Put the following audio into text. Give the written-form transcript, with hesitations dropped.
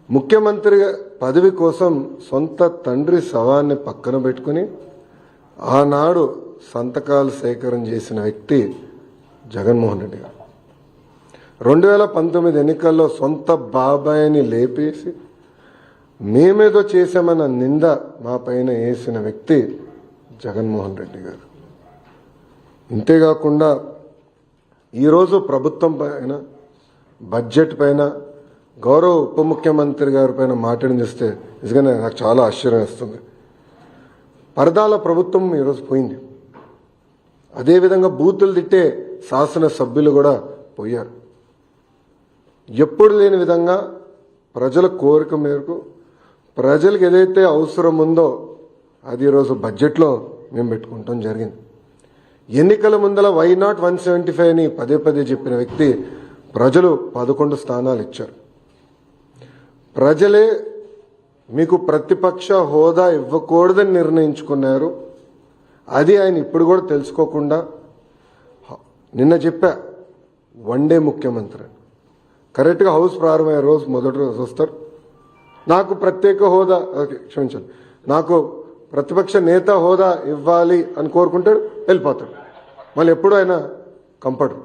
ముఖ్యమంత్రి పదవి కోసం సొంత తండ్రి శవాన్ని పక్కన పెట్టుకుని ఆనాడు సంతకాలు సేకరణ చేసిన వ్యక్తి జగన్మోహన్ రెడ్డి గారు. 2019 ఎన్నికల్లో సొంత బాబాయిని లేపేసి మేమేదో చేశామన్న నింద మా పైన వేసిన వ్యక్తి జగన్మోహన్ రెడ్డి గారు. ఇంతేకాకుండా ఈరోజు ప్రభుత్వం పైన, బడ్జెట్ పైన, గౌరవ ఉప ముఖ్యమంత్రి గారి పైన మాట్లాడి చూస్తే నిజంగానే నాకు చాలా ఆశ్చర్యం వేస్తుంది. పరదాల ప్రభుత్వం ఈరోజు పోయింది. అదేవిధంగా బూతులు తిట్టే శాసనసభ్యులు కూడా పోయారు. ఎప్పుడు లేని విధంగా ప్రజల కోరిక మేరకు ప్రజలకు ఏదైతే అవసరం ఉందో అది ఈరోజు బడ్జెట్లో మేము పెట్టుకుంటాం జరిగింది. ఎన్నికల ముందల వై నాట్ 175 అని పదే పదే చెప్పిన వ్యక్తి ప్రజలు 11 స్థానాలు ఇచ్చారు. ప్రజలే మీకు ప్రతిపక్ష హోదా ఇవ్వకూడదని నిర్ణయించుకున్నారు. అది ఆయన ఇప్పుడు కూడా తెలుసుకోకుండా నిన్న చెప్పా వన్డే ముఖ్యమంత్రి కరెక్ట్గా హౌస్ ప్రారంభమయ్యే రోజు మొదటి రోజు వస్తారు. నాకు ప్రత్యేక హోదా క్షమించండి, నాకు ప్రతిపక్ష నేత హోదా ఇవ్వాలి అని కోరుకుంటాడు, వెళ్ళిపోతాడు. మళ్ళీ ఎప్పుడు ఆయన కంపడు.